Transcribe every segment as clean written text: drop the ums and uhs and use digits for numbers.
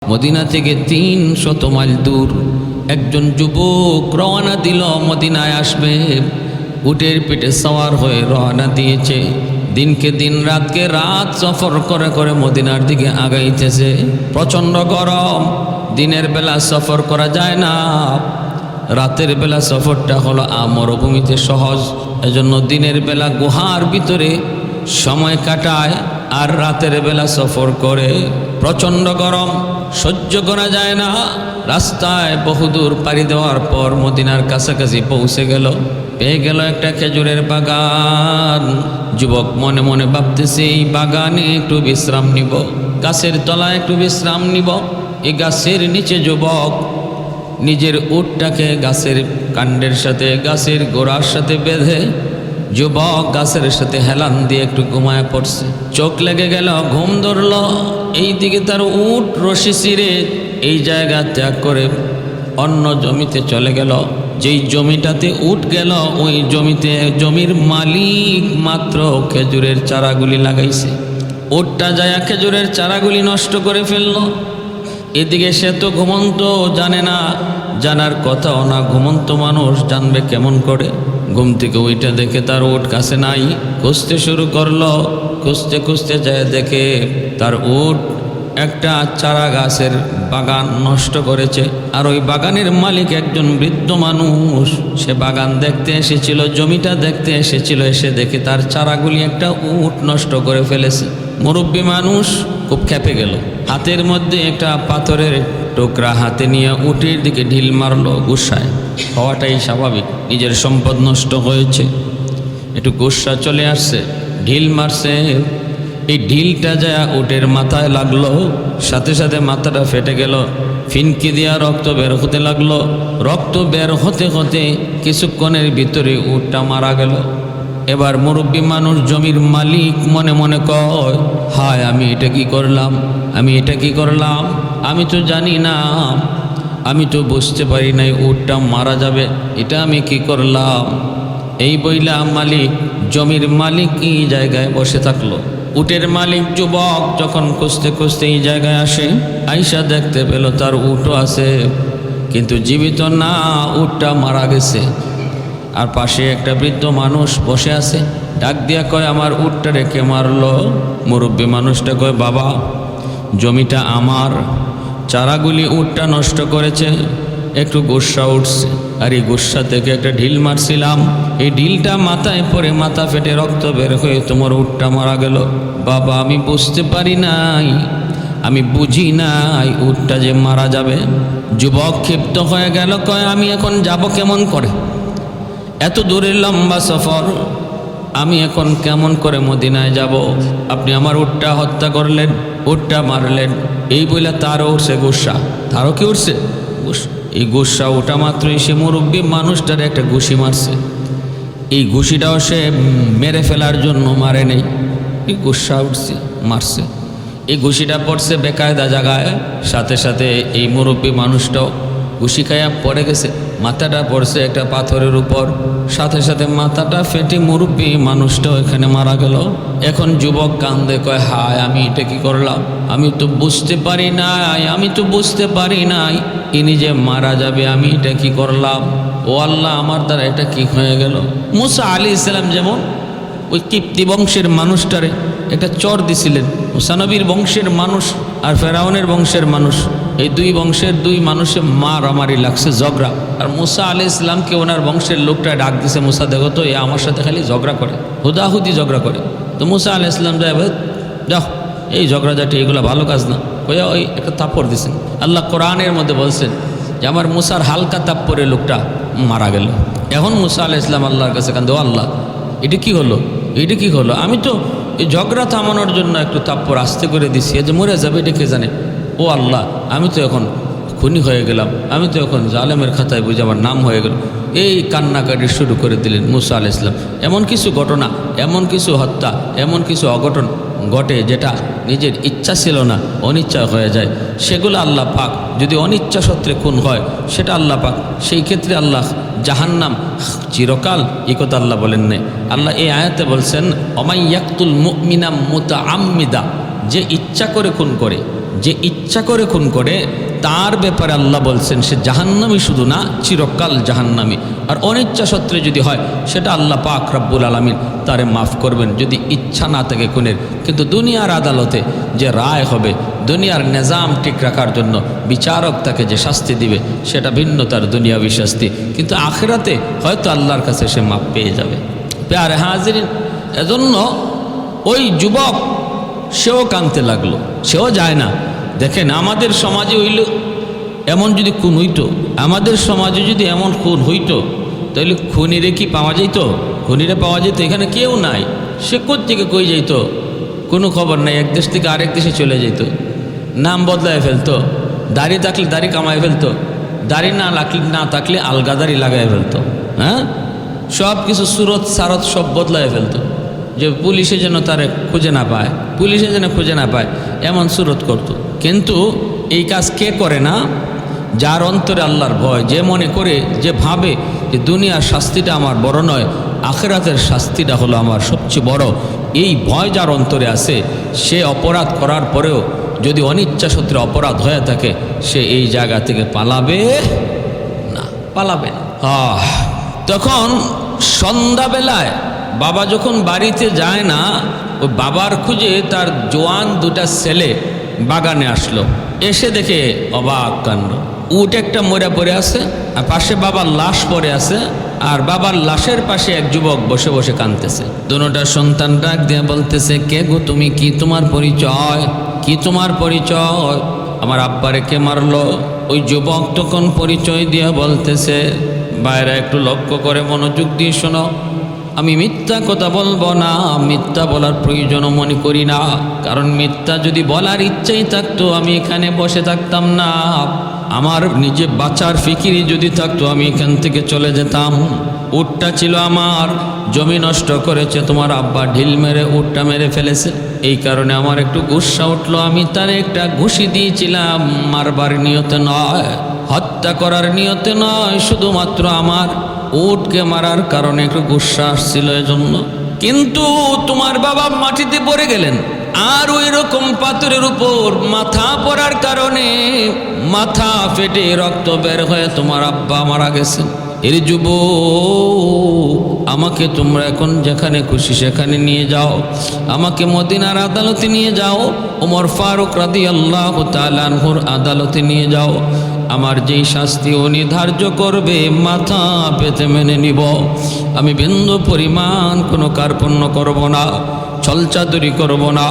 Medina থেকে ৩০০ mile দূর একজন যুবক রওনা দিল মদিনায় আসবে। উটের পিঠে সওয়ার হয়ে রওনা দিয়েছে। দিনকে দিন রাতকে রাত সফর করে করে মদিনার দিকে আগাইতেছে। প্রচণ্ড গরম, দিনের বেলা সফর করা যায় না, রাতের বেলা সফরটা হলো মরুভূমিতে সহজ। এজন্য দিনের বেলা গুহার ভিতরে সময় কাটায় আর রাতের বেলা সফর করে। প্রচণ্ড গরম সহ্য করা যায় না। রাস্তায় বহুদূর পাড়ি দেওয়ার পর মদিনার কাছাকাছি পৌঁছে গেল, পেয়ে গেল একটা খেজুরের বাগান। যুবক মনে মনে ভাবতেছে এই বাগানে একটু বিশ্রাম নিব, গাছের তলায় একটু বিশ্রাম নিব। এই গাছের নিচে যুবক নিজের উটটাকে গাছের কাণ্ডের সাথে গাছের গোড়ার সাথে বেঁধে যুবক গাছের সাথে হেলান দিয়ে একটু ঘুমায় পড়ছে। চোখ লেগে গেল, ঘুম ধরল। এই দিকে তার উট রশি ছিঁড়ে এই জায়গা ত্যাগ করে অন্য জমিতে চলে গেল। যেই জমিটাতে উট গেল ওই জমির মালিক মাত্র খেজুরের চারাগুলি লাগাইছে। উটটা যায় খেজুরের চারাগুলি নষ্ট করে ফেলল। এদিকে সে তো ঘুমন্ত, জানে না, জানার কথাও না। ঘুমন্ত মানুষ জানবে কেমন করে? ঘুম থেকে ওইটা দেখে তার উট কাছে নাই। খুঁজতে শুরু করলো। খুঁজতে খুঁজতে যায় দেখে তার উট একটা চারা গাছের বাগান নষ্ট করেছে। আর ওই বাগানের মালিক একজন বৃদ্ধ মানুষ। সে বাগান দেখতে এসেছিল, জমিটা দেখতে এসেছিল। এসে দেখে তার চারাগুলি একটা উট নষ্ট করে ফেলেছে। মুরব্বী মানুষ খুব ক্ষেপে গেল। হাতের মধ্যে একটা পাথরের টুকরা হাতে নিয়ে উটের দিকে ঢিল মারলো। গুসায় হওয়াটাই স্বাভাবিক, নিজের সম্পদ নষ্ট হয়েছে, একটু গুসা চলে আসছে, ঢিল মারছে। এই ঢিলটা যায় উটের মাথায় লাগলো, সাথে সাথে মাথাটা ফেটে গেল। ফিনকি দিয়া রক্ত বের হতে লাগলো। রক্ত বের হতে হতে কিছুক্ষণের ভিতরে উটটা মারা গেল। এবার মুরব্বী মানুষ, জমির মালিক মনে মনে কয়, হায় আমি এটা কি করলাম, আমি এটা কি করলাম, আমি তো জানি না, আমি তো বুঝতে পারি নাই উটটা মারা যাবে, এটা আমি কি করলাম। এই বইলা মালিক, জমির মালিক এই জায়গায় বসে থাকলো। উটের মালিক যুবক যখন খুঁজতে খুঁজতে এই জায়গায় আসে, আইসা দেখতে পেল তার উটও আছে কিন্তু জীবিত না, উটটা মারা গেছে। আর পাশে একটা বৃদ্ধ মানুষ বসে আছে। ডাক দিয়া কয়, আমার উটটা রেখে মারলো। মুরব্বী মানুষটা কয়, বাবা জমিটা আমার, চারাগুলি উটটা নষ্ট করেছে, একটু গুসা উঠছে, আর এই গুসা থেকে একটা ঢিল মারছিলাম, এই ঢিলটা মাথায় পড়ে মাথা ফেটে রক্ত বের হয়ে তোমার উটটা মারা গেল। বাবা আমি বুঝতে পারি নাই, আমি বুঝি নাই উটটা যে মারা যাবে। যুবক ক্ষিপ্ত হয়ে গেল, কয় আমি এখন যাব কেমন করে, এত দূরের লম্বা সফর, আমি এখন কেমন করে মদিনায় যাব? আপনি আমার উটটা হত্যা করলেন, উটটা মারলেন। এই বলে তারও উঠছে গুসা। তারও কি উঠছে? এই গুসা ওটা মাত্রই সে মুরব্বী মানুষটার একটা ঘুষি মারছে। এই ঘুষিটাও সে মেরে ফেলার জন্য মারে নেই, এই গুসা উঠছে, মারছে। এই ঘুষিটা পড়ছে বেকায়দা জায়গায়, সাথে সাথে এই মুরব্বী মানুষটাও ঘুষি খাইয়া পড়ে গেছে। মাথাটা পড়ছে একটা পাথরের উপর, সাথে সাথে মাথাটা ফেটে মুরব্বী মানুষটাও এখানে মারা গেল। এখন যুবক কান্দে, কয় হায় আমি এটা কি করলাম, আমি তো বুঝতে পারি নাই, আমি তো বুঝতে পারি নাই ইনি যে মারা যাবে, আমি এটা কি করলাম, ও আল্লাহ আমার দ্বারা এটা কি হয়ে গেল। মুসা আলাইহিস সালাম যেমন ওই কিপ্তি বংশের মানুষটারে একটা চর দিছিলেন, মুসা নবীর বংশের মানুষ আর ফেরাউনের বংশের মানুষ, এই দুই বংশের দুই মানুষে মারামারি লাগছে, ঝগড়া। আর মুসা আলাইহিস সালামকে ওনার বংশের লোকটা ডাক দিছে, মুসা দেখো তো এ আমার সাথে খালি ঝগড়া করে, হুদাহুদি ঝগড়া করে। তো মুসা আলাইহিস সালাম যায়, যাও এই ঝগড়াঝাটি এগুলো ভালো কাজ না, ওই ওই একটা থাপ্পড় দিছেন। আল্লাহ কোরআনের মধ্যে বলছেন যে আমার মুসার হালকা থাপ্পড়ে লোকটা মারা গেল। এখন মুসা আলাইহিস সালাম আল্লাহর কাছে কান্দে, ও আল্লাহ এটা কি হলো, এটা কি হলো, আমি তো এই ঝগড়া থামানোর জন্য একটু থাপ্পড় আস্তে করে দিছি, যে মরে যাবে এটা কে জানে। ও আল্লাহ আমি তো এখন খুনি হয়ে গেলাম, আমি তো এখন জালেমের খাতায় বুঝে আমার নাম হয়ে গেল। এই কান্নাকাটি শুরু করে দিলেন মুসা আলাইহিস সালাম। এমন কিছু ঘটনা, এমন কিছু হত্যা, এমন কিছু অঘটন ঘটে যেটা নিজের ইচ্ছা ছিল না, অনিচ্ছা হয়ে যায়। সেগুলো আল্লাহ পাক যদি অনিচ্ছা সত্ত্বে খুন হয় সেটা আল্লাহ পাক, সেই ক্ষেত্রে আল্লাহ জাহান্নাম চিরকাল, এই কথা আল্লাহ বলেন নাই। আল্লাহ এই আয়াতে বলছেন, অমাই ইয়াকতুল মুমিনা মুতাআম্মিদা, যে ইচ্ছা করে খুন করে, যে ইচ্ছা করে খুন করে তার ব্যাপারে আল্লাহ বলছেন সে জাহান্নামী, শুধু না চিরকাল জাহান্নামী। আর অনিচ্ছা সত্ত্বে যদি হয় সেটা আল্লাহ পাক রব্বুল আলামিন তারে মাফ করবেন যদি ইচ্ছা না থাকে খুনের। কিন্তু দুনিয়ার আদালতে যে রায় হবে, দুনিয়ার নিজাম ঠিক রাখার জন্য বিচারক তাকে যে শাস্তি দিবে সেটা ভিন্ন, তার দুনিয়াবী শাস্তি। কিন্তু আখিরাতে হয়তো আল্লাহর কাছে সে মাফ পেয়ে যাবে। প্যারে হাজিরিন, এজন্য ওই যুবক সেও কাঁদতে লাগলো, সেও যায় না। দেখেন আমাদের সমাজে হইল এমন যদি খুন হইতো, আমাদের সমাজে যদি এমন খুন হইতো তাহলে খুনিরে কি পাওয়া যেত? খুনিরে পাওয়া যেত? এখানে কেউ নাই, সে কোত্থেকে কই যেত কোনো খবর নাই, এক দেশ থেকে আরেক দেশে চলে যেত, নাম বদলায় ফেলতো, দাড়ি থাকলে দাড়ি কামায় ফেলতো, দাড়ি না থাকলে আলগা দাড়ি লাগায় ফেলতো, হ্যাঁ সব কিছু সুরত সারত সব বদলায় ফেলতো, যে পুলিশে যেন তারে খুঁজে না পায়, পুলিশে যেন খুঁজে না পায়, এমন সুরত করত। কিন্তু এই কাজ কে করে না? যার অন্তরে আল্লাহর ভয়, যে মনে করে, যে ভাবে যে দুনিয়ার শাস্তিটা আমার বড় নয়, আখিরাতের শাস্তিটা হলো আমার সবচেয়ে বড়। এই ভয় যার অন্তরে আছে, সে অপরাধ করার পরেও যদি অনিচ্ছা সত্ত্বে অপরাধ হয়ে থাকে, সে এই জায়গা থেকে পালাবে না, পালাবে না। তখন সন্ধ্যাবেলায় বাবা যখন বাড়িতে যায় না, ওই বাবার খুঁজে তার জোয়ান দুটা ছেলে বাগানে আসলো। এসে দেখে অবাক কাণ্ড, উট একটা মরে পড়ে আছে, আর পাশে বাবার লাশ পড়ে আছে, আর বাবার লাশের পাশে এক যুবক বসে বসে কাঁদতেছে। দুটা সন্তান ডাক দিয়ে বলতেছে, কে গো তুমি? কি তোমার পরিচয়? কি তোমার পরিচয়? আমার আব্বারে কে মারলো? ওই যুবক তখন পরিচয় দিয়ে বলতেছে, বাইরে একটু লক্ষ্য করে মনোযোগ দিয়ে শোনো, আমি মিথ্যা কথা বলবো না, মিথ্যা বলার প্রয়োজনও মনে করি না, কারণ মিথ্যা যদি বলার ইচ্ছাই থাকতো আমি এখানে বসে থাকতাম না, আমার নিজে বাঁচার ফিকিরি যদি থাকতো আমি এখান থেকে চলে যেতাম। উটটা ছিল আমার, জমি নষ্ট করেছে তোমার আব্বা, ঢিল মেরে উটটা মেরে ফেলেছে, এই কারণে আমার একটু গুসা উঠলো, আমি তার একটা ঘুষি দিয়েছিলাম, মারবার নিয়তে নয়, হত্যা করার নিয়তে নয়, শুধুমাত্র আমার উটকে মারার কারণে একটু গুসা আসছিল এজন্য। কিন্তু তোমার বাবা মাটিতে পড়ে গেলেন, আর ওই রকম পাথরের উপর মাথা পড়ার কারণে মাথা ফেটে রক্ত বের হয়ে তোমার আব্বা মারা গেছেন। এর যুবক, আমাকে তোমরা এখন যেখানে খুশি সেখানে নিয়ে যাও, আমাকে মদিনার আদালতে নিয়ে যাও, ওমর ফারুক রাদিয়াল্লাহু তাআলা আনহুর আদালতে নিয়ে যাও, আমার যেই শাস্তি উনি ধার্য করবে মাথা পেতে মেনে নিব, আমি বিন্দু পরিমাণ কোনো কার্পণ্য করব না, ছলচাতুরি করব না,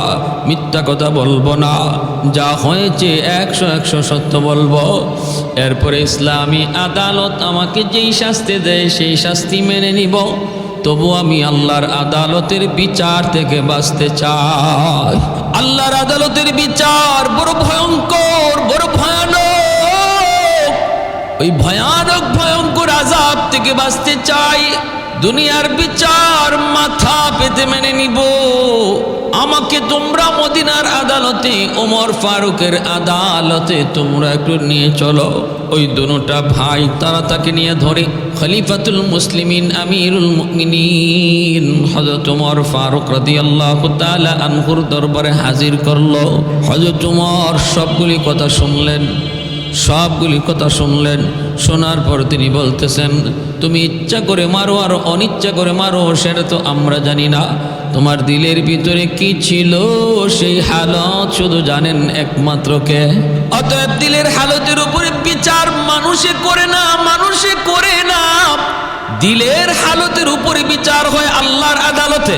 মিথ্যা কথা বলবো না, যা হয়েছে 100 সত্য বলবো। এরপরে ইসলামী আদালত আমাকে যেই শাস্তি দেয় সেই শাস্তি মেনে নিব, তবু আমি আল্লাহর আদালতের বিচার থেকে বাঁচতে চাই। আল্লাহর আদালতের বিচার বড় ভয়ঙ্কর, বড় ভয়ানক, ওই ভয়ঙ্কর আযাব থেকে বাঁচতে চাই। দুনিয়ার বিচার মাথা পেতে মেনে নিব, আমাকে তোমরা মদিনার আদালতে, ওমর ফারুকের আদালতে তোমরা একটু নিয়ে চলো। ওই দুটা ভাই তারা তাকে নিয়ে ধরে খলিফাতুল মুসলিমিন আমিরুল মুমিনিন হযরত ওমর ফারুক রাদিয়াল্লাহু তাআলা আনহুর দরবারে হাজির করলো। হযরত ওমর সবগুলি কথা শুনলেন, শোনার পর তিনি বলতেছেন, তুমি ইচ্ছা করে মারো আর অনিচ্ছা করে মারো সেটা তো আমরা জানি না, তোমার দিলের ভিতরে কি ছিল সেই হালত শুধু জানেন একমাত্র কে। অতএব দিলের হালতের উপরে বিচার মানুষে করে না, দিলের হালতের উপরে বিচার হয় আল্লাহর আদালতে,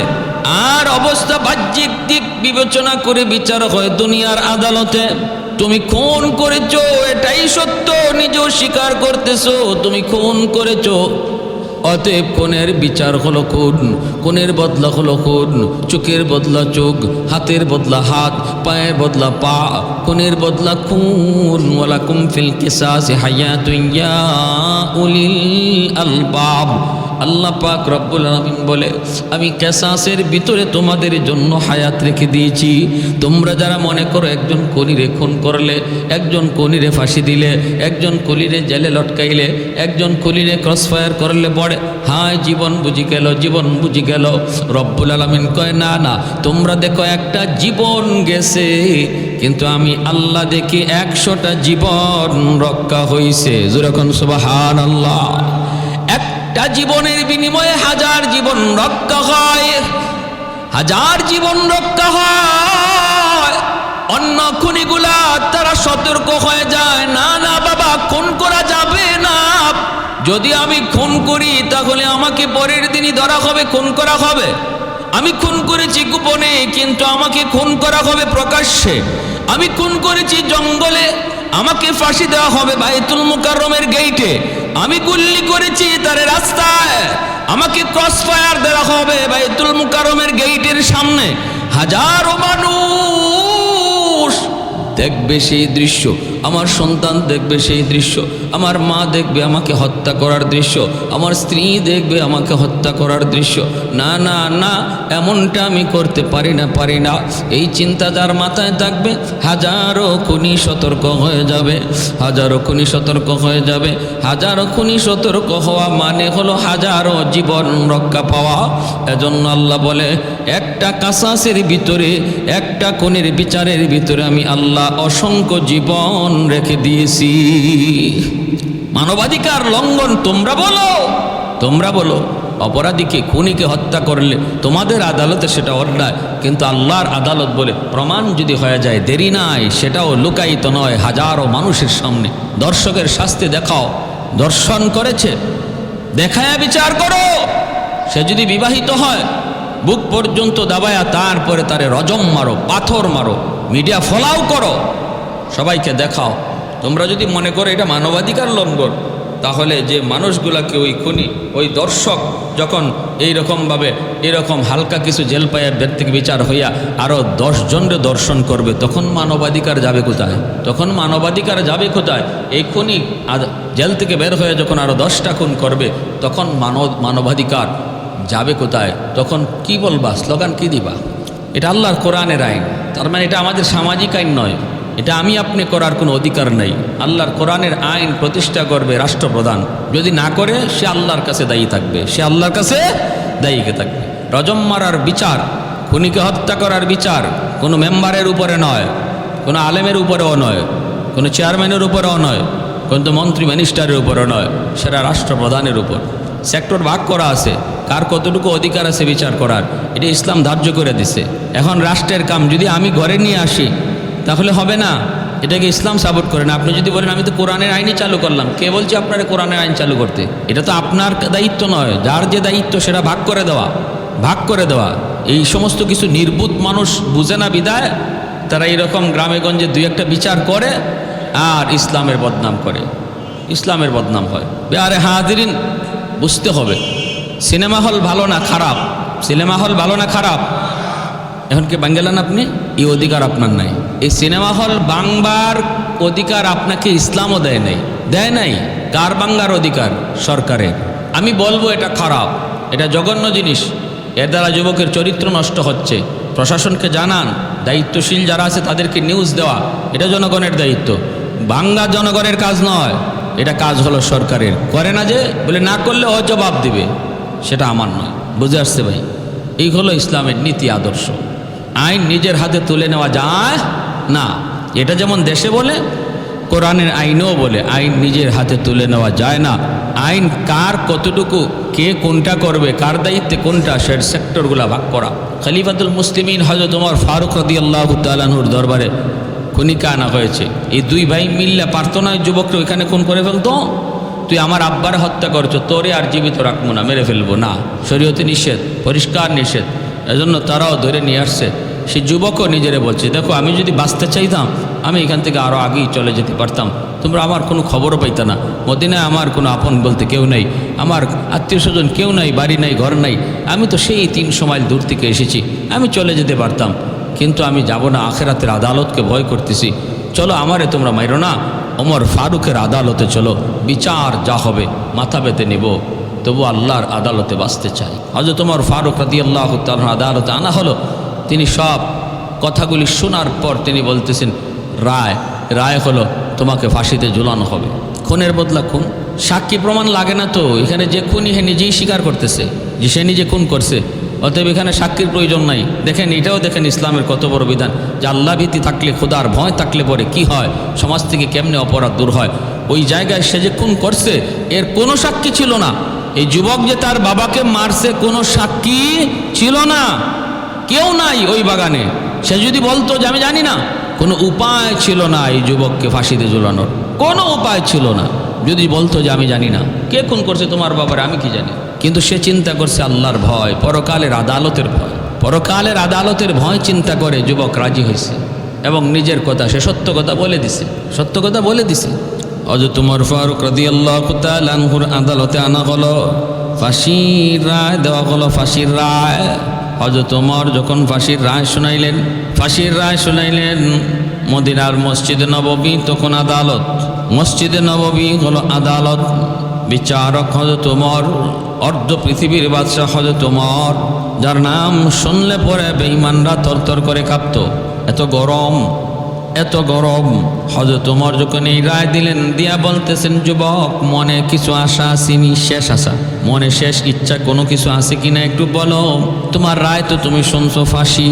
আর অবস্থা বাহ্যিক দিক বিবেচনা করে বিচার হয় দুনিয়ার আদালতে। তুমি খুন করেছো, এটাই সত্য, নিজেও স্বীকার করতেছো তুমি খুন করেছো, অতএব খুনের বিচার হলো খুন, খুনের বদলা হলো খুন, চোখের বদলা চোখ, হাতের বদলা হাত, পায়ের বদলা পা, খুনের বদলা খুন। ওয়ালাকুম ফিল কিসাসি হায়াতুন ইয়া উলিল আলবাব, আল্লাহ পাক রব্বুল আলামিন বলে, আমি কেসাসের ভিতরে তোমাদের জন্য হায়াত রেখে দিয়েছি। তোমরা যারা মনে করো একজন কলিরে খুন করলে, একজন কলিরে ফাঁসি দিলে, একজন কলিরে জেলে লটকাইলে, একজন কলিরে ক্রসফায়ার করলে পড়ে হায় জীবন বুঝি গেল, জীবন বুঝি গেল। রব্বুল আলামিন কয় না না, তোমরা দেখো একটা জীবন গেছে, কিন্তু আমি আল্লাহ দেখি 100টা জীবন রক্ষা হইছে। যেরকম সুবহানাল্লাহ। একটা জীবনের বিনিময়ে 1000 জীবন রক্ষা হয়, 1000 জীবন রক্ষা হয়। অন্য খুনিগুলা তারা সতর্ক হয়ে যায়, না না বাবা খুন করা যাবে না, যদি আমি খুন করি তাহলে আমাকে পরের দিনই ধরা হবে, খুন করা হবে। আমি খুন করেছি গোপনে, কিন্তু আমাকে খুন করা হবে প্রকাশ্যে। আমি খুন করেছি জঙ্গলে, আমাকে ফাঁসি দেওয়া হবে বাইতুল মুকাররমের গেইটে। আমি গুল্লি করেছি তার রাস্তায়, আমাকে ক্রসফায়ার দেওয়া হবে বাইতুল মুকাররমের গেইটের সামনে। হাজারো মানুষ দেখবে সেই দৃশ্য, আমার সন্তান দেখবে সেই দৃশ্য, আমার মা দেখবে আমাকে হত্যা করার দৃশ্য, আমার স্ত্রী দেখবে আমাকে হত্যা করার দৃশ্য। না না না, এমনটা আমি করতে পারি না, পারি না। এই চিন্তা যার মাথায় থাকবে, হাজারো খুনি সতর্ক হয়ে যাবে, হাজারো খুনি সতর্ক হয়ে যাবে। হাজারো খুনি সতর্ক হওয়া মানে হলো হাজারো জীবন রক্ষা পাওয়া। এজন্য আল্লাহ বলে, একটা কাসাসের ভিতরে, একটা খুনির বিচারের ভিতরে আমি আল্লাহ অসংখ্য জীবন রেখে দিয়েছি। মানবাধিকার লঙ্ঘন তোমরা বলো, তোমরা বলো অপরাধীকে খুনিকে হত্যা করলে তোমাদের আদালতে সেটা অন্যায়, কিন্তু আল্লাহর আদালত বলে প্রমাণ যদি হয়ে যায় দেরি নাই, সেটাও লুকায়িত নয়, হাজারো মানুষের সামনে দর্শকের শাস্তি দেখাও। দর্শন করেছে দেখায়া বিচার করো। সে যদি বিবাহিত হয় বুক পর্যন্ত দাবায়া, তারপরে তারে রজম মারো, পাথর মারো, মিডিয়া ফলাও করো, সবাইকে দেখাও। তোমরা যদি মনে করো এটা মানবাধিকার লঙ্ঘন, তাহলে যে মানুষগুলাকে ওই খুনি, ওই দর্শক যখন এইরকমভাবে এরকম হালকা কিছু জেল পাইয়া বের থেকে বিচার হইয়া আরও 10 জনরে দর্শন করবে, তখন মানবাধিকার যাবে কোথায়? তখন মানবাধিকার যাবে কোথায়? এই খুনি জেল থেকে বের হয়ে যখন আরও 10টা খুন করবে, তখন মানবাধিকার যাবে কোথায়? তখন কি বলবা, স্লোগান কি দিবা? এটা আল্লাহর কোরআনের আইন, তার মানে এটা আমাদের সামাজিক আইন নয়, এটা আমি আপনি করার কোনো অধিকার নেই। আল্লাহর কোরআনের আইন প্রতিষ্ঠা করবে রাষ্ট্রপ্রধান, যদি না করে সে আল্লাহর কাছে দায়ী থাকবে, সে আল্লাহর কাছে দায়ীকে থাকবে। রজম মারার বিচার, খুনিকে হত্যা করার বিচার কোনো মেম্বারের উপরে নয়, কোনো আলেমের উপরেও নয়, কোনো চেয়ারম্যানের উপরেও নয়, কিন্তু মন্ত্রী মিনিস্টারের উপরও নয়, সেটা রাষ্ট্রপ্রধানের উপর। সেক্টর ভাগ করা আছে, কার কতটুকু অধিকার আছে বিচার করার, এটা ইসলাম ধার্য করে দিছে। এখন রাষ্ট্রের কাম যদি আমি ঘরে নিয়ে আসি তাহলে হবে না, এটাকে ইসলাম সাপোর্ট করে না। আপনি যদি বলেন আমি তো কোরআনের আইনই চালু করলাম, কে বলছে আপনার কোরআনের আইন চালু করতে? এটা তো আপনার দায়িত্ব নয়, যার যে দায়িত্ব সেটা ভাগ করে দেওয়া, ভাগ করে দেওয়া। এই সমস্ত কিছু নির্বুধ মানুষ বুঝে না বিদায় তারা এরকম গ্রামে গঞ্জে 2-1টা বিচার করে আর ইসলামের বদনাম করে, ইসলামের বদনাম হয়। আরে হাজিরিন, বুঝতে হবে সিনেমা হল ভালো না খারাপ, সিনেমা হল ভালো না খারাপ, এখন কি বাঙ্গেলান আপনি? এই অধিকার আপনার নাই। এই সিনেমা হল বাংবার অধিকার আপনাকে ইসলামও দেয় নাই, দেয় নাই। কার বাংলার অধিকার? সরকারের। আমি বলবো এটা খারাপ, এটা জঘন্য জিনিস, এর দ্বারা যুবকের চরিত্র নষ্ট হচ্ছে। প্রশাসনকে জানান, দায়িত্বশীল যারা আছে তাদেরকে নিউজ দেওয়া, এটা জনগণের দায়িত্ব, বাংলা জনগণের কাজ নয়, এটা কাজ হলো সরকারের। করে না যে বলে না করলে ও জবাব দিবে, সেটা আমার নয়। বুঝে আসছে ভাই? এই হলো ইসলামের নীতি আদর্শ। আইন নিজের হাতে তুলে নেওয়া যায় না, এটা যেমন দেশে বলে কোরআনের আইনও বলে আইন নিজের হাতে তুলে নেওয়া যায় না। আইন কার কতটুকু, কে কোনটা করবে, কার দায়িত্বে কোনটা, সের সেক্টরগুলো ভাগ করা। খলিফাতুল মুসলিমিন হযরত ওমর ফারুক রাদিয়াল্লাহু তাআলা আনহুর দরবারে খুনিকে আনা হয়েছে। এই 2 ভাই মিললে পারতো না যুবককে ওইখানে খুন করে ফেলতো? তুই আমার আব্বার হত্যা করছো, তোরে আর জীবিত রাখবো না, মেরে ফেলবো না, শরীয়তে নিষেধ, পরিষ্কার নিষেধ। এজন্য তারাও ধরে নিয়ে আসছে। সে যুবকও নিজেরে বলছে, দেখো আমি যদি বাঁচতে চাইতাম আমি এখান থেকে আরও আগেই চলে যেতে পারতাম, তোমরা আমার কোনো খবরও পাইতা না। মদিনায় আমার কোনো আপন বলতে কেউ নেই, আমার আত্মীয় স্বজন কেউ নাই, বাড়ি নাই, ঘর নাই। আমি তো সেই 300 মাইল দূর থেকে এসেছি, আমি চলে যেতে পারতাম, কিন্তু আমি যাব না, আখেরাতের আদালতকে ভয় করতেছি। চলো আমারে তোমরা মাইরো না, ওমর ফারুকের আদালতে চলো, বিচার যা হবে মাথা পেতে নেব। তবু আল্লাহর আদালতে বাঁচতে চাই। হযরত ওমর ফারুক রাদিয়াল্লাহু তাআলা আদালতে আনা হলো। তিনি সব কথাগুলি শোনার পর তিনি বলতেছেন, রায় হলো তোমাকে ফাঁসিতে ঝুলানো হবে। খুনের বদলা খুন, সাক্ষী প্রমাণ লাগে না তো। এখানে যে খুনি হে নিজেই স্বীকার করতেছে যে সে নিজে খুন করছে, অতএব এখানে সাক্ষীর প্রয়োজন নাই। দেখেন, এটাও দেখেন ইসলামের কত বড় বিধান যে আল্লাহ ভীতি থাকলে, খোদার ভয় থাকলে পরে কি হয়, সমাজ থেকে কেমনে অপরাধ দূর হয়। ওই জায়গায় সে যে খুন করছে এর কোনো সাক্ষী ছিল না। এই যুবক যে তার বাবাকে মারছে কোনো সাক্ষী ছিল না, কেউ নাই ওই বাগানে। সে যদি বলতো যে আমি জানি না, কোনো উপায় ছিল না এই যুবককে ফাঁসিতে ঝুলানোর, কোনো উপায় ছিল না। যদি বলতো যে আমি জানি না কে খুন করছে তোমার বাবার, আমি কি জানি। কিন্তু সে চিন্তা করছে আল্লাহর ভয়, পরকালের আদালতের ভয়, পরকালের আদালতের ভয় চিন্তা করে যুবক রাজি হয়েছে এবং নিজের কথা সে সত্য কথা বলে দিছে, সত্য কথা বলে দিছে। হযরত ওমর ফারুক রাদিয়াল্লাহু তাআলা আনহুর আদালতে আনা হলো, ফাঁসির রায় দেওয়া হলো, ফাঁসির রায়। হযরত ওমর যখন ফাঁসির রায় শুনাইলেন, মদিনার মসজিদে নববী তখন আদালত, মসজিদে নববী হলো আদালত। বিচারক হযরত ওমর, অর্ধ পৃথিবীর বাদশাহ হযরত ওমর, যার নাম শুনলে পরে বেঈমানরা তরতর করে কাঁপত, এত গরম। হযরত ওমর যখন এই রায় দিলেন, দিয়া বলতেছেন, যুবক মনে কিছু আশা আসেনি, শেষ আশা, মনে শেষ ইচ্ছা কোনো কিছু আছে কিনা একটু বলো। তোমার রায় তো তুমি শুনছো ফাঁসি।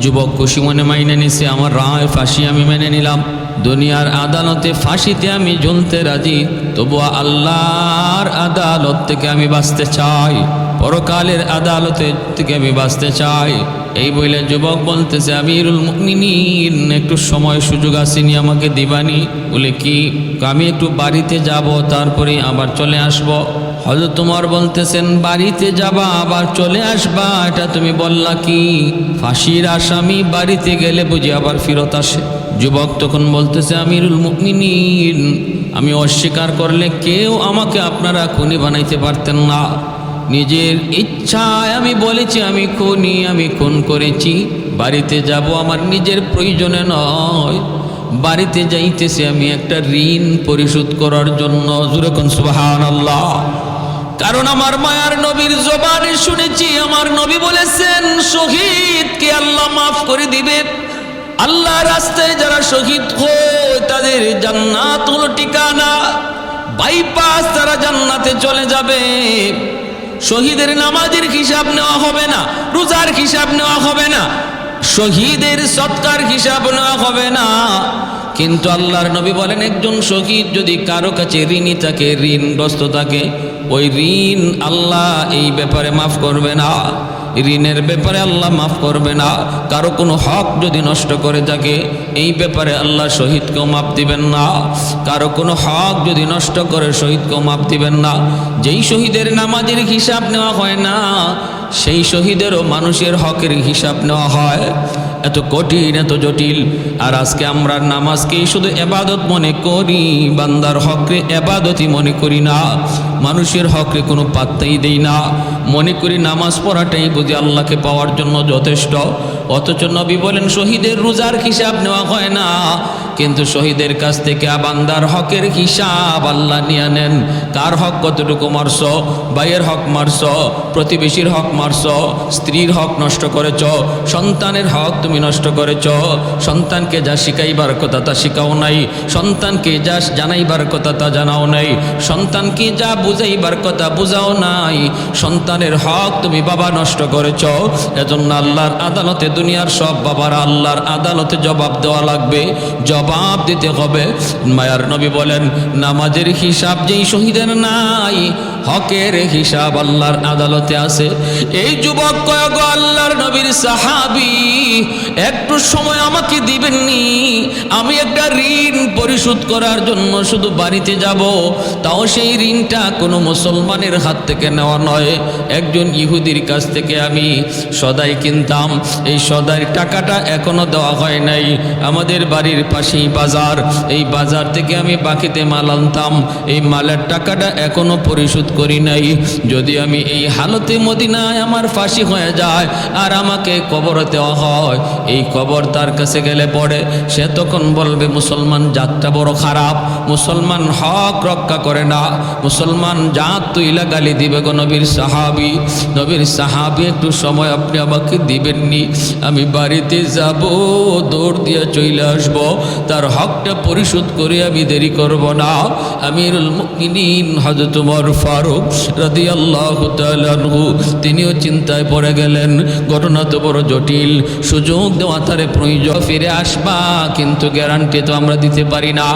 যুবক খুশি মনে মাইনে নিছে, আমার রায় ফাঁসি, আমি মেনে নিলাম। দুনিয়ার আদালতে ফাঁসিতে আমি ঝুলতে রাজি, তবুও আল্লাহর আদালত থেকে আমি বাঁচতে চাই, পরকালের আদালতে থেকে আমি বাঁচতে চাই। এই বলে যুবক বলতেছে, আমিরুল মুমিনিন একটু সময় সুযোগ আসেনি, আমাকে দিবানি। বলে কি? আমি একটু বাড়িতে যাব, তারপরে আবার চলে আসব। হযরত ওমর বলতেছেন, বাড়িতে যাবা আবার চলে আসবা, এটা তুমি বললা কি? ফাঁসির আসামি বাড়িতে গেলে বুঝি আবার ফেরত আসে? যুবক তখন বলতেছে, আমিরুল মুমিনিন আমি অস্বীকার করলে কেউ আমাকে আপনারা খুনি বানাইতে পারতেন না। নিজের ইচ্ছায় আমি বলেছি আমি খুনি, আমি খুন করেছি। বাড়িতে যাব আমার নিজের প্রয়োজনে নয়, বাড়িতে যাইতেছি আমি একটা ঋণ পরিশোধ করার জন্য। জোরে কোন সুবহানাল্লাহ। কারণ আমার মায়ার নবীর জবানে শুনেছি, আমার নবী বলেছেন শহীদকে আল্লাহ মাফ করে দিবে। আল্লাহ রাস্তায় যারা শহীদ হয় তাদের জান্নাত হলো ঠিকানা, বাইপাস তারা জান্নাতে চলে যাবে। শহীদের নামাজের হিসাব নেওয়া হবে না, রোজার হিসাব নেওয়া হবে না, শহীদের সৎকার হিসাব নেওয়া হবে না। কিন্তু আল্লাহর নবী বলেন, একজন শহীদ যদি কারো কাছে ঋণী থাকে, ঋণগ্রস্ত থাকে, ওই ঋণ আল্লাহ এই ব্যাপারে মাফ করবে না, ঋণের ব্যাপারে আল্লাহ মাফ করবে না। কারো কোনো হক যদি নষ্ট করে থাকে, এই ব্যাপারে আল্লাহ শহীদকেও মাফ দিবেন না। কারো কোনো হক যদি নষ্ট করে, শহীদকেও মাফ দিবেন না। যেই শহীদের নামাজের হিসাব নেওয়া হয় না, সেই শহীদেরও মানুষের হকের হিসাব নেওয়া হয়। এত কঠিন, এত জটিল। আর আজকে আমরা নামাজকেই শুধু এবাদত মনে করি, বান্দার হকরে এবাদতই মনে করি না, মানুষের হকরে কোনো পাত্তাই দেই না। মনে করি নামাজ পড়াটাই বুঝি আল্লাহকে পাওয়ার জন্য যথেষ্ট। অথচ নবী বলেন শহীদের রোজার হিসাব নেওয়া হয় না, কিন্তু শহীদের কাছ থেকে বান্দার হকের হিসাব আল্লাহ নিয়ে নেন। কার হক কতটুকু মারছ, ভাইয়ের হক মারছ, প্রতিবেশীর হক মারছ, স্ত্রীর হক নষ্ট করেছ, সন্তানের হক তুমি নষ্ট করেছ। সন্তানকে যা শিখাইবার কথা তা শিখাও নাই, সন্তানকে যা জানাইবার কথা তা জানাও নাই, সন্তানকে যা বুঝাইবার কথা বুঝাও নাই। সন্তানের হক তুমি বাবা নষ্ট করেছ। এজন্য আল্লাহর আদালতে, দুনিয়ার সব বাবারা আল্লাহর আদালতে জবাব দেওয়া লাগবে, জবাব দিতে হবে। মায়ার নবী বলেন, নামাজের হিসাব যেই শহীদের নাই, হকের হিসাব আল্লাহর আদালতে আছে। এই যুবক কয়েক আল্লাহর নবীর সাহাবী, একটু সময় আমাকে দিবেননি? আমি একটা ঋণ পরিশোধ করার জন্য শুধু বাড়িতে যাব, তাও সেই ঋণটা কোনো মুসলমানের হাত থেকে নেওয়া নয়, একজন ইহুদির কাছ থেকে আমি সদাই কিনতাম। এই সদাই টাকাটা এখনো দেওয়া হয় নাই। আমাদের বাড়ির পাশেই বাজার, এই বাজার থেকে আমি বাকিতে মাল আনতাম, এই মালের টাকাটা এখনো পরিশোধ করি নাই। যদি আমি এই হালতে মদিনায় আমার ফাঁসি হয়ে যায় আর আমাকে কবর দেওয়া হয়, এই কবর তার কাছে গেলে পড়ে সে তখন বলবে মুসলমান জাতটা বড় খারাপ, মুসলমান হক রক্ষা করে না, মুসলমান জাত তুইলা গালি দিবে গো নবীর সাহাবী, নবীর সাহাবী একটু সময় আপনি আমাকে দিবেননি, আমি বাড়িতে যাব, দৌড় দিয়ে চলে আসব, তার হকটা পরিশোধ করে আমি দেরি করব না। আমিরুল মুমিনিন হযরত ওমর ফারুক রাদিয়াল্লাহু তাআলা আনহু তিনিও চিন্তায় পড়ে গেলেন, ঘটনা তো বড় জটিল, সুযোগ দেওয়া তারে প্রয়োজন, ফিরে আসবা কিন্তু গ্যারান্টি তো আমরা দিতে পারি না,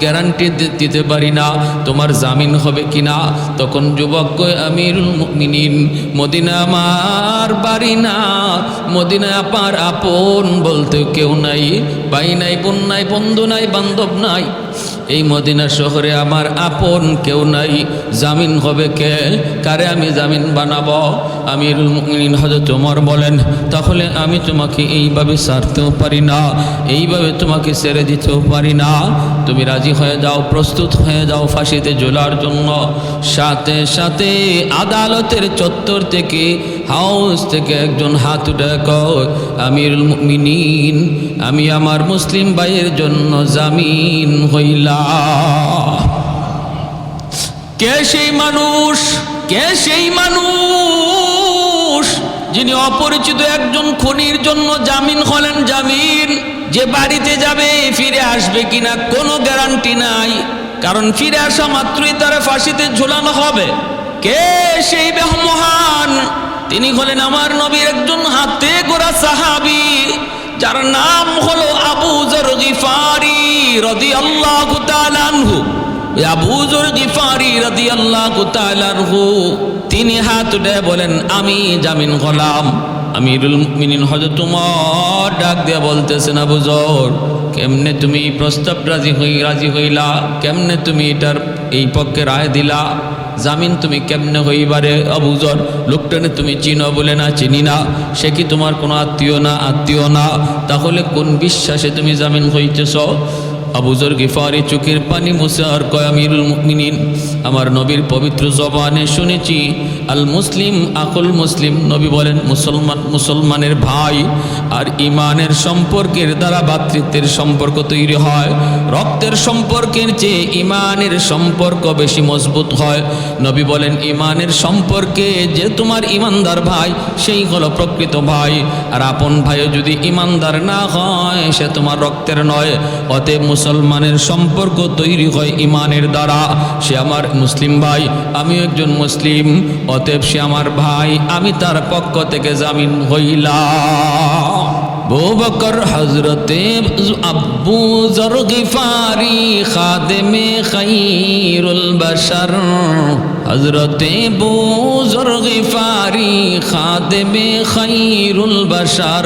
গ্যারান্টি দিতে পারি না, তোমার জামিন হবে কিনা। তখন যুবক কয় আমিরুল মুমিনিন মদিনা আমার বাড়ি না, মদিনা আপার আপন বলতে কেউ নাই, ভাই নাই, বোন নাই, বন্ধু নাই, বান্ধব নাই, এই মদিনা শহরে আমার আপন কেউ নাই, জামিন হবে কে, কারে আমি জামিন বানাবো? আমিরুল মুমিনিন হযরত ওমর বলেন তাহলে আমি তোমাকে এইভাবে ছাড়তেও পারি না, এইভাবে তোমাকে ছেড়ে দিতেও পারি না, তুমি রাজি হয়ে যাও, প্রস্তুত হয়ে যাও ফাঁসিতে ঝোলার জন্য। সাথে সাথে আদালতের চত্বর থেকে, হাউস থেকে একজন হাত উঠে কয় আমিরুল মুমিনিন আমি আমার মুসলিম ভাইয়ের জন্য জামিন হইলাম। কে সেই মানুষ? কে সেই মানুষ যিনি অপরিচিত একজন খুনির জন্য জামিন হলেন? জামিন যে বাড়িতে যাবে ফিরে আসবে কিনা কোনো গ্যারান্টি নাই, কারণ ফিরে আসা মাত্রই তারা ফাঁসিতে ঝুলানো হবে। কে সেই মহান? তিনি হলেন আমার নবীর একজন হাতে গোরা সাহাবী, যার নাম হলো আবু যর গিফারি রাদিয়াল্লাহু তাআলা আনহু। আবু যর গিফারি রাদিয়াল্লাহু তাআলা আনহু তিনি হাত উঠে বলেন আমি জামিন হলাম। আমিরুল মুমিনিন হযরত ওমর ডাক দিয়ে বলতেছেন আবু যর কেমনে তুমি প্রস্তাব রাজি হইলা, কেমনে তুমি এটার এই পক্ষে রায় দিলা, জামিন তুমি কেমনে হইবারে? আবু যর লোকটানে তুমি চিনো? বলে না চিনি না। সে কি তোমার কোনো আত্মীয় না? আত্মীয় না। তাহলে কোন বিশ্বাসে তুমি জামিন হইতেছ? আবু যর গিফারি চোখের পানি মুছে আর কয় আমিরুল মুমিনিন আমার নবীর পবিত্র জবানে শুনেছি আল মুসলিম আকুল মুসলিম, নবী বলেন মুসলমান মুসলমানের ভাই, আর ইমানের সম্পর্কের দ্বারা ভ্রাতৃত্বের সম্পর্ক তৈরি হয়, রক্তের সম্পর্কের চেয়ে ইমানের সম্পর্ক বেশি মজবুত হয়। নবী বলেন ইমানের সম্পর্কে যে তোমার ইমানদার ভাই সেই হলো প্রকৃত ভাই, আর আপন ভাইও যদি ইমানদার না হয় সে তোমার রক্তের নয়। অতএব মুসলমানের সম্পর্ক তৈরি হয় ইমানের দ্বারা, সে আমার মুসলিম ভাই, আমিও একজন মুসলিম, অতএব সে আমার ভাই, আমি তার পক্ষ থেকে জামিন হইলাম। আবু বকর হযরতে আবু যর গিফারি খাদেমে খায়রুল বাশার, হযরতে আবু যর গিফারি খাদেমে খায়রুল বাশার,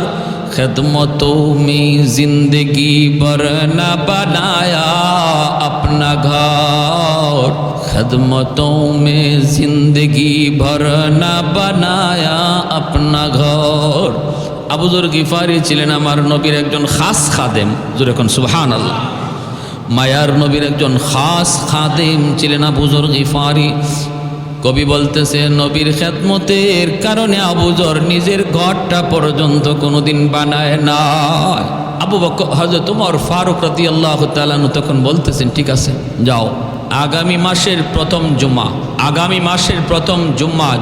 खिदमतों में जिंदगी भर न बनाया अपना घर, खिदमतों में जिंदगी भर न बनाया अपना घर। আবু যর গিফারি ছিলেন আমার নবীর একজন খাস খাদেম, জোরে কোন সুবহানাল্লাহ। মায়ার নবীর একজন খাস খাদেম ছিলেন আবু যর গিফারি। কবি বলতেছে নবীর খেদমতের কারণে আবু যর নিজের ঘরটা পর্যন্ত কোনোদিন বানায় না। আবু বকর হযরত ওমর ফারুক রাদিয়াল্লাহু তাআলা তখন বলতেছেন ঠিক আছে যাও, আগামী মাসের প্রথম জুম্মা, আগামী মাসের প্রথম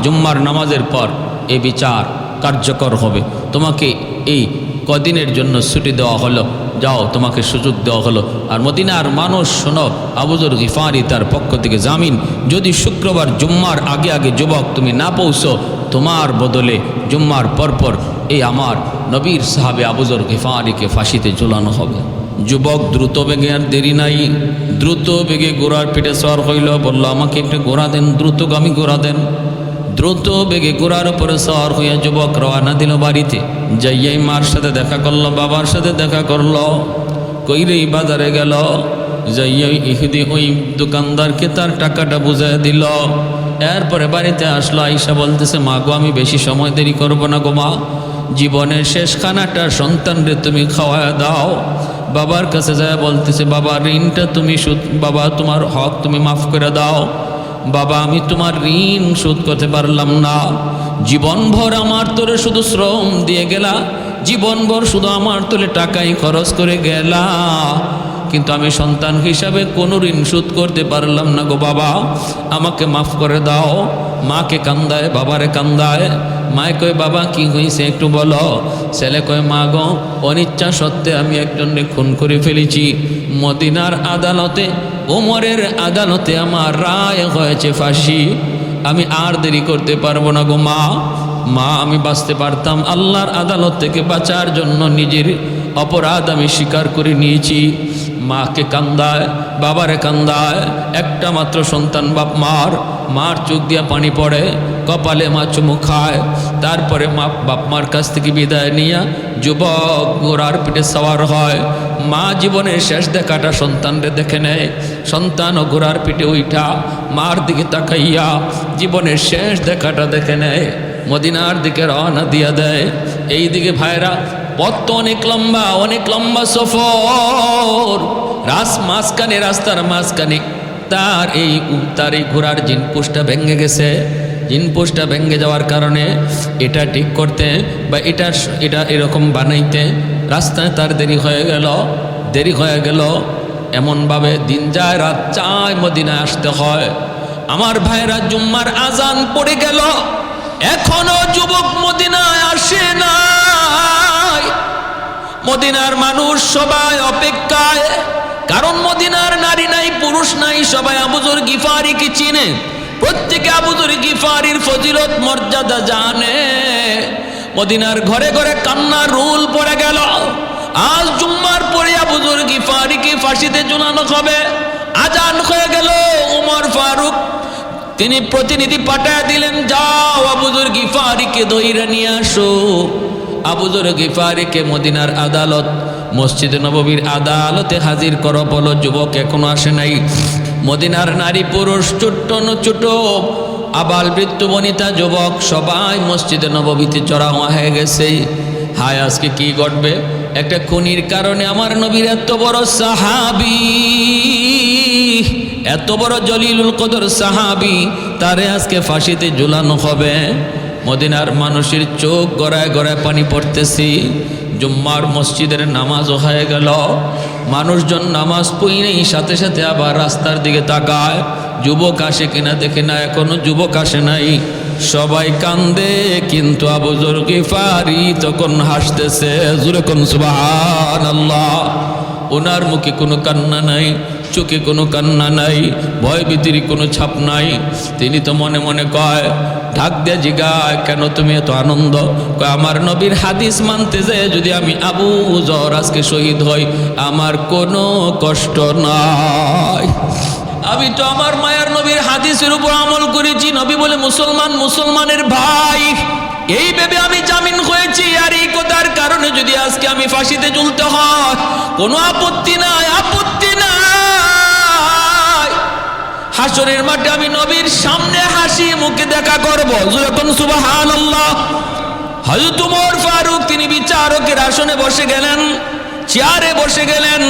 জুম্মার নামাজের পর এই বিচার কার্যকর হবে, তোমাকে এই কদিনের জন্য ছুটি দেওয়া হলো, যাও তোমাকে সুযোগ দেওয়া হলো। আর মদিনার মানুষ শোনো, আবু যর গিফারি তার পক্ষ থেকে জামিন, যদি শুক্রবার জুম্মার আগে আগে যুবক তুমি না পৌঁছো, তোমার বদলে জুম্মার পরপর এই আমার নবীর সাহাবে আবু যর গিফারিকে ফাঁসিতে ঝুলানো হবে। যুবক দ্রুত বেগে, আর দেরি নাই, দ্রুত বেগে ঘোড়ার পিঠে সওয়ার হইল, বলল আমাকে একটু ঘোড়া দেন, দ্রুতগামী ঘোড়া দেন। দ্রুত বেগে ঘোড়ার উপরে সওয়ার হইয়া যুবক রওনা দিল বাড়িতে। যাইয়াই মার সাথে দেখা করলো, বাবার সাথে দেখা করলো, কইরেই বাজারে গেল, যাইয়াই ইহুদি ওই দোকানদারকে তার টাকাটা বুঝাই দিল। এরপরে বাড়িতে আসলো, আইসা বলতেছে মা গো আমি বেশি সময় দেরি করবো না গো মা, জীবনের শেষ খানাটা সন্তানরে তুমি খাওয়ায় দাও। বাবার কাছে যায় বলতেছে, বাবা ঋণটা তুমি বাবা তোমার হক তুমি মাফ করে দাও। বাবা আমি তোমার ঋণ শোধ করতে পারলাম না, জীবনভর আমার তোরে শুধু শ্রম দিয়ে গেলা, জীবনভর শুধু আমার তোলে টাকাই খরচ করে গেলা, কিন্তু আমি সন্তান হিসাবে কোনো ঋণ শোধ করতে পারলাম না গো বাবা, আমাকে মাফ করে দাও। মাকে কান্দায়, বাবারে কান্দায়। মায় কয় বাবা কি হয়েছে একটু বলো। ছেলে কয় মা গো অনিচ্ছা সত্ত্বে আমি একজনকে খুন করে ফেলেছি। মদিনার আদালতে, ওমরের আদালতে আমার রায় হয়েছে ফাঁসি। আমি আর দেরি করতে পারবো না গো মা। মা আমি বাঁচতে পারতাম, আল্লাহর আদালত থেকে বাঁচার জন্য নিজের অপরাধ আমি স্বীকার করে নিয়েছি। মাকে কান্দায়, বাবারে কান্দায়। একটা মাত্র সন্তান বাপ মার চোখ দিয়া পানি পড়ে, কপালে মা চুমু খায়। তারপরে বাপ মার কাছ থেকে বিদায় নিয়ে যুবক ঘোড়ার পিঠে সওয়ার হয়। মা জীবনের শেষ দেখাটা সন্তানরে দেখে নেয়। সন্তান ও ঘোড়ার পিঠে উঠা মার দিকে তাকাইয়া জীবনের শেষ দেখাটা দেখে নেয়, মদিনার দিকে রওনা দিয়া দেয়। এই দিকে ভাইরা পথ তো অনেক লম্বা সফর। রাস্তার মাঝখানে তার এই ঘোড়ার জিনপোস্টটা ভেঙে গেছে। জিনপোস্টটা ভেঙে যাওয়ার কারণে এটা ঠিক করতে বা এটা এরকম বানাইতে রাস্তায় তার দেরি হয়ে গেল। এমনভাবে দিন যায় রাত চায়, মদিনায় আসতে হয়। আমার ভাইরা জুম্মার আজান পড়ে গেল, এখনো যুবক মদিনায় আসে নাই। মদিনার মানুষ সবাই অপেক্ষায়, কারণ মদিনার নারী নাই পুরুষ নাই, সবাই আবু যর গিফারিকে চিনে। প্রত্যেকে আবু যর গিফারির ফজিলত মর্যাদা জানে। মদিনার ঘরে ঘরে কান্নার রোল পড়ে গেল। আজ জুম্মার পরে আবু যর গিফারিকে ফাঁসিতে ঝুলানো হবে। আজান হয়ে গেল। উমর ফারুক তিনি প্রতিনিধি পাঠায় দিলেন, যাও আবু যর গিফারিকে ধইরা নিয়ে আসো। আবু যর গিফারিকে মদিনার আদালত, মসজিদে নববীর আদালতে হাজির করো। বলো যুবক এখনো আসে নাই। মদিনার নারী পুরুষ, ছোট আবাল বৃদ্ধ বনিতা যুবক সবাই মসজিদে নববীতে চড়া হয়ে গেছে। হায় আজকে কি ঘটবে? একটা খুনির কারণে আমার নবীর এত বড় সাহাবী, এত বড় জলিলুল কদর সাহাবী, তারে আজকে ফাঁসিতে ঝুলানো হবে। মদিনার মানুষের চোখ গড়ায় গড়ায় পানি পড়তেছি। জুম্মার মসজিদের নামাজও হয়ে গেল। মানুষজন নামাজ পড়েই সাথে সাথে আবার রাস্তার দিকে তাকায়, যুবক আসে কিনা দেখে না, এখনো যুবক আসে নাই। সবাই কান্দে, কিন্তু আবু যর গিফারি তখন হাসতেছে। জোরে কোন সুবহানাল্লাহ। ওনার মুখে কোনো কান্না নাই, চোখে কোনো কান্না নাই, ভয় ভীতির কোনো ছাপ নাই। তিনি তো মনে মনে কয়, ঢাক দিয়ে জিগায়, কেন তুমি এত আনন্দ? কয় আমার নবীর হাদিস মানতে যে যদি আমি আবু যর আজকে শহীদ হই, আমার কোনো কষ্ট নাই। আমি তো আমার মায়ার নবীর হাদিসের উপর আমল করেছি। নবী বলে মুসলমান মুসলমানের ভাই, এই ভেবে আমি জামিন হয়েছি। আর এই কথার কারণে যদি আজকে আমি ফাঁসিতে ঝুলতে হয়, কোনো আপত্তি নাই, আপত্তি নাই। হাসরের মাঠে আমি নবীর সামনে হাসি মুখে দেখা করব। যখন সুবহানাল্লাহ। হযরত ওমর ফারুক তিনি বিচারকের আসনে বসে গেলেন, চেয়ারে বসে গেলেন।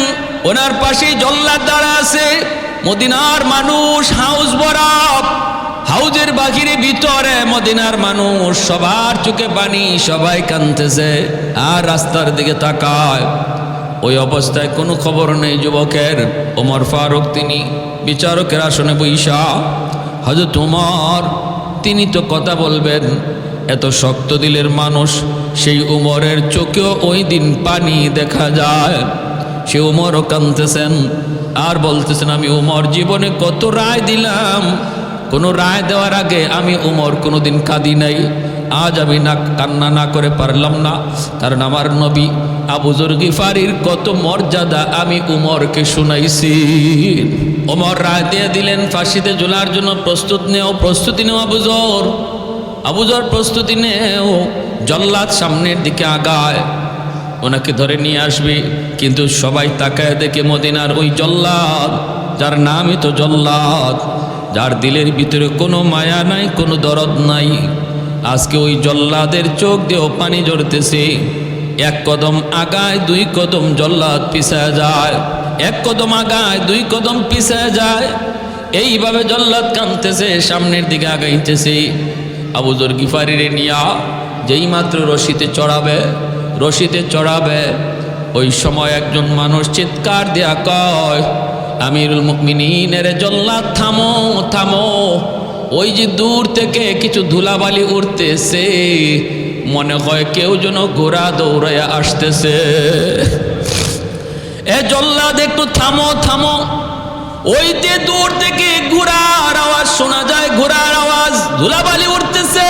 ওনার পাশেই জল্লাদ দাঁড়া আছে। মদিনার মানুষ হাউস বরাব, হাউজের বাহিরে ভিতরে মদিনার মানুষ, সবার চোখে পানি, সবাই কাঁদতেছে আর রাস্তার দিকে তাকায়। ওই অবস্থায় কোনো খবর নেই যুবকের। ওমর ফারুক তিনি বিচারকের আসনে বৈশা। হযরত ওমর তিনি তো কথা বলবেন, এত শক্ত দিলের মানুষ। সেই ওমরের চোখেও ওই দিন পানি দেখা যায়। সে ওমরও কাঁদতেছেন আর বলতেছেন, আমি ওমর জীবনে কত রায় দিলাম, কোনো রায় দেওয়ার আগে আমি ওমর কোনোদিন কাঁদি নাই। আজ আমি কান্না না করে পারলাম না, কারণ আমার নবী আবু যর গিফারির কত মর্যাদা আমি ওমরকে শুনাইছি। ওমর রায় দিয়ে দিলেন, ফাঁসিতে ঝোলার জন্য প্রস্তুতি নেও আবু যর প্রস্তুতি নেও। জল্লাদ সামনের দিকে আগায়, ওনাকে ধরে নিয়ে আসবে। কিন্তু সবাই তাকায় দেখে মদিনার ওই জল্লাদ, যার নামই তো জল্লাদ, যার দিলের ভিতরে কোনো মায়া নাই, কোনো দরদ নাই। আজকে ওই জল্লাদের চোখ দিয়েও পানি ঝরতেছে। এক কদম আগায় দুই কদম জল্লাদ পিছায় যায়, এক কদম আগায় দুই কদম পিছায় যায়। এইভাবে জল্লাদ কাঁদতেছে, সামনের দিকে আগাইতেছে। আবু যর গিফারিরে নিয়া যেই মাত্র রশিতে চড়াবে ওই সময় একজন মানুষ চিৎকার দেয়া কয়, আমিরুল মুমিনিনের জল্লাদ থামো থামো। ওই যে দূর থেকে কিছু ধুলাবালি উঠতেছে, মনে হয় কেউ যেন ঘোড়া দৌড়াইয়া আসতেছে। এ জল্লাদ একটু থামো থামো। ওই যে দূর থেকে ঘোড়ার আওয়াজ শোনা যায়, ঘোড়ার আওয়াজ, ধুলাবালি উঠতেছে।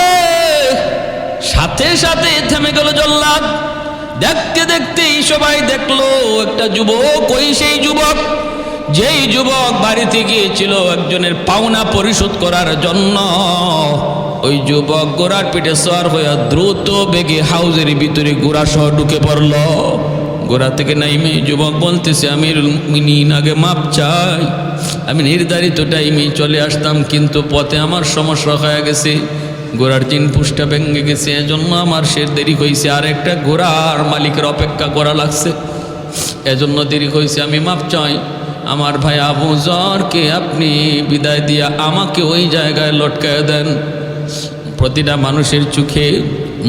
সাথে সাথে থেমে গেল জল্লাদ। দেখতে দেখতেই সবাই দেখলো একটা যুবক, ওই সেই যুবক যেই যুবক বাড়িতে গিয়েছিল একজনের পাওনা পরিশোধ করার জন্য। ওই যুবক ঘোড়ার পিঠে সওয়ার হয়ে দ্রুত বেগে হাউজের ভিতরে ঘোড়া সহ ঢুকে পড়ল। ঘোড়া থেকে নাইমে যুবক বলতেছে, আমিরুল মুমিনিন আগে মাপ চাই, আমি নির্ধারিত টাইমে চলে আসতাম, কিন্তু পথে আমার সমস্যা হয়ে গেছে, ঘোড়ার চিন পুষ্টা ভেঙে গেছে, এজন্য আমার দেরি হয়েছে। আর একটা ঘোড়ার মালিকের অপেক্ষা করা লাগছে, এজন্য দেরি হয়েছে, আমি মাপ চাই। আমার ভাই আবু যরকে আপনি বিদায় দিয়া আমাকে ওই জায়গায় লটকায় দেন। প্রতিটা মানুষের চোখে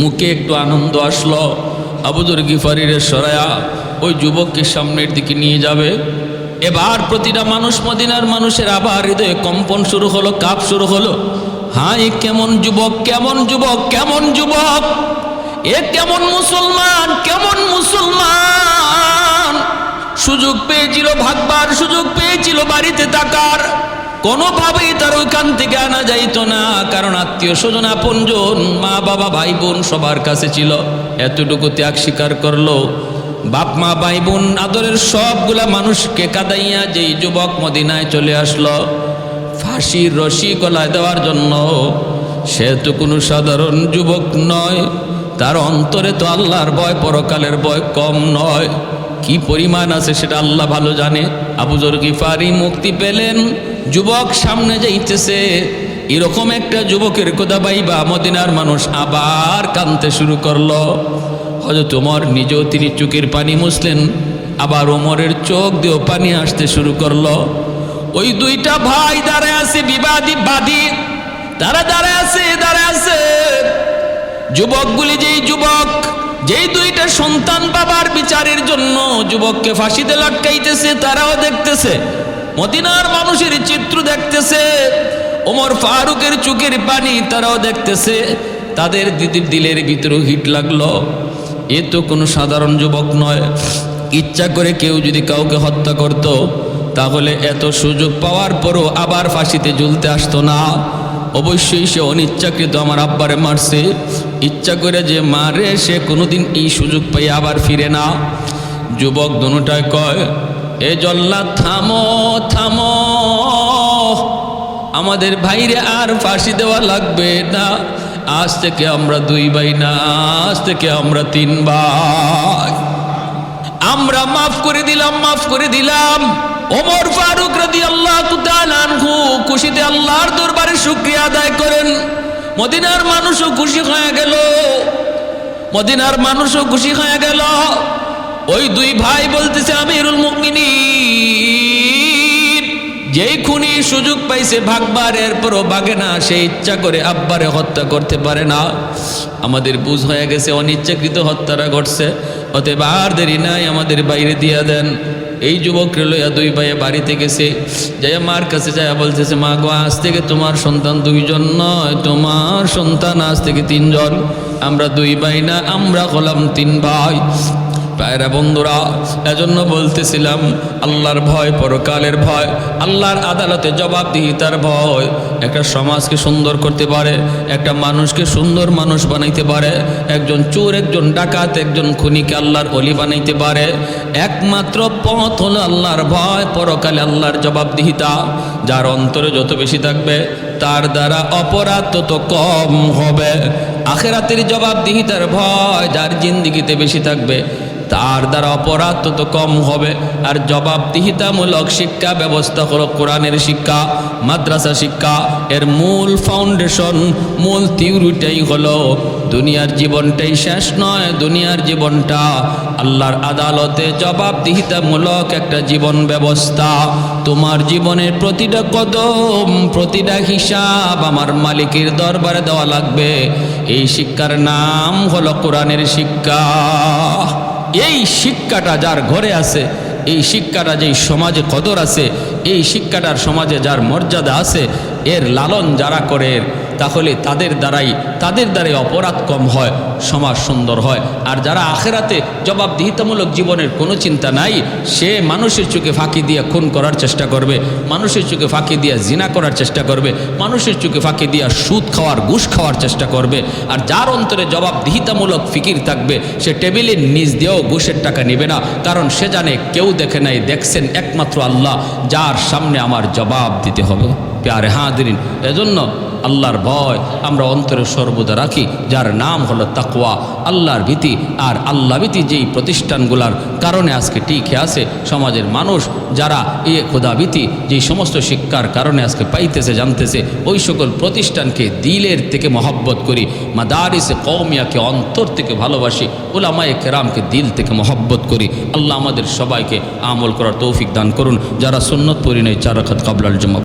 মুখে একটু আনন্দ আসলো। আবু যর গিফারির সরায়া ওই যুবককে সামনের দিকে নিয়ে যাবে। এবার প্রতিটা মানুষ, মদিনার মানুষের আবার হৃদয়ে কম্পন শুরু হলো, কাঁপ শুরু হলো। হায় কেমন যুবক, কেমন যুবক, কেমন যুবক, এ কেমন মুসলমান, কেমন মুসলমান। সুযোগ পেয়েছিল ভাগবার, সুযোগ পেয়েছিল বাড়িতে থাকার, কোনোভাবেই তার ওইখান থেকে আনা যাইতো না, কারণ আত্মীয় স্বজন আপনজন, মা বাবা ভাই বোন সবার কাছে ছিল। এতটুকু ত্যাগ স্বীকার করলো। বাপ মা ভাই বোন আদরের সবগুলা মানুষকে কাঁদাইয়া যেই যুবক মদিনায় চলে আসলো ফাঁসির রশি গলায় দেওয়ার জন্য, সে তো কোনো সাধারণ যুবক নয়, তার অন্তরে তো আল্লাহর ভয়, পরকালের ভয় কম নয়। কি পরিমাণ আছে সেটা আল্লাহ ভালো জানে। আবু যর গিফারি মুক্তি পেলেন, যুবক সামনে যাইতেছে। এরকম একটা যুবকের কথা পাইবা মদিনার মানুষ আবার কাঁদতে শুরু করলো। হযরত ওমর নিজেও তিনি চোখের পানি মুছলেন, আবার ওমরের চোখ দিয়েও পানি আসতে শুরু করলো। ওই দুইটা ভাই দাঁড়ায় আছে, বিবাদী বাদী, তারা দাঁড়ায় আছে। যুবকগুলি যেই দুইটা সন্তান বাবার বিচারের জন্য যুবককে ফাঁসিতে লটকাইতেছে, তারাও দেখতেছে, মদিনার মানুষের চিত্র দেখতেছে, ওমর ফারুকের চোখের পানি তারাও দেখতেছে। তাদের দিলের ভিতরে হিট লাগলো, এ তো কোনো সাধারণ যুবক নয়। ইচ্ছা করে কেউ যদি কাউকে হত্যা করত, তাহলে এত সুযোগ পাওয়ার পরও আবার ফাঁসিতে ঝুলতে আসতো না। অবশ্যই সে অনিচ্ছাকৃত আমার আব্বারে মারছে, ইচ্ছা করে যে মারে সে কোনোদিন এই সুযোগ পাই আবার ফিরে না। যুবক দুটায় কয়, এ জল্লাদ থামো থামো, আমাদের ভাইরে আর ফাঁসি দেওয়া লাগবে না। আজ থেকে আমরা দুই ভাই না, আজ থেকে আমরা তিন ভাই। আমরা মাফ করে দিলাম। ওমর ফারুক রাদিয়াল্লাহু তাআলা আনহু খুশিতে আল্লাহর দরবারে শুকরিয়া আদায় করেন। মদিনার মানুষও খুশি হয়ে গেল। ওই দুই ভাই বলতেছে, আমিরুল মুমিনিন যেই খুনি সুযোগ পাইছে ভাগবার, এরপরও ভাগে না, সে ইচ্ছা করে আব্বারে হত্যা করতে পারে না। আমাদের বুঝ হয়ে গেছে অনিচ্ছাকৃত হত্যাটা ঘটছে, অতএব আর দেরি নাই, আমাদের বাইরে দিয়া দেন। এই যুবককে লইয়া দুই ভাইয়ে বাড়িতে গেছে, যাইয়া মার কাছে যাইয়া বলতেছে, মা গো, আজ থেকে তোমার সন্তান দুইজন নয়, তোমার সন্তান আজ থেকে তিনজন। আমরা দুই ভাই না, আমরা হলাম তিন ভাই। পায়রা বন্ধুরা, এজন্য বলতেছিলাম আল্লাহর ভয়, পরকালের ভয়, আল্লাহর আদালতে জবাবদিহিতার ভয় একটা সমাজকে সুন্দর করতে পারে, একটা মানুষকে সুন্দর মানুষ বানাইতে পারে। একজন চোর, একজন ডাকাত, একজন খুনিকে আল্লাহর ওলি বানাইতে পারে। একমাত্র পথ হলো আল্লাহর ভয়, পরকালে আল্লাহর জবাবদিহিতা। যার অন্তরে যত বেশি থাকবে তার দ্বারা অপরাধ তত কম হবে। আখিরাতের জবাবদিহিতার ভয় যার জিন্দেগিতে বেশি থাকবে তার দ্বারা অপরাধ তত কম হবে। আর জবাবদিহিতামূলক শিক্ষা ব্যবস্থা হলো কোরআনের শিক্ষা, মাদ্রাসা শিক্ষা। এর মূল ফাউন্ডেশন, মূল থিওরিটাই হলো দুনিয়ার জীবনটাই শেষ নয়, দুনিয়ার জীবনটা আল্লাহর আদালতে জবাবদিহিতামূলক একটা জীবন ব্যবস্থা। তোমার জীবনের প্রতিটা কদম, প্রতিটা হিসাব আমার মালিকের দরবারে দেওয়া লাগবে। এই শিক্ষার নাম হলো কোরআনের শিক্ষা। এই শিক্ষাটা যার ঘরে আছে, এই শিক্ষাটা যেই সমাজে কদর আছে, এই শিক্ষাটার সমাজে যার মর্যাদা আছে, এর লালন যারা করে তাহলে তাদের দ্বারাই অপরাধ কম হয়, সমাজ সুন্দর হয়। আর যারা আখেরাতে জবাবদিহিতামূলক জীবনের কোনো চিন্তা নাই, সে মানুষের চোখে ফাঁকি দিয়ে খুন করার চেষ্টা করবে, মানুষের চোখে ফাঁকি দিয়ে জিনা করার চেষ্টা করবে, মানুষের চোখে ফাঁকি দিয়ে সুদ খাওয়ার, ঘুষ খাওয়ার চেষ্টা করবে। আর যার অন্তরে জবাবদিহিতামূলক ফিকির থাকবে, সে টেবিলের নিচ দিয়েও ঘুষের টাকা নেবে না, কারণ সে জানে কেউ দেখে নাই, দেখছেন একমাত্র আল্লাহ, যার সামনে আমার জবাব দিতে হবে। প্যারে হাদিরিন, এজন্য আল্লাহর ভয় আমরা অন্তরে সর্বদা রাখি, যার নাম হলো তাকওয়া, আল্লাহর ভীতি। আর আল্লাহ ভীতি যেই প্রতিষ্ঠানগুলার কারণে আজকে টিকে আছে সমাজের মানুষ, যারা এই খোদা ভীতি যেই সমস্ত শিক্ষার কারণে আজকে পাইতেছে, জানতেছে, ওই সকল প্রতিষ্ঠানকে দিলের থেকে মহব্বত করি, মাদারিসে কওমিয়াকে অন্তর থেকে ভালোবাসি, উলামায়ে কেরামকে দিল থেকে মহব্বত করি। আল্লাহ আমাদের সবাইকে আমল করার তৌফিক দান করুন। যারা সুন্নত পড়ি নাই 4 রাকাত ক্বাবলাল জুমা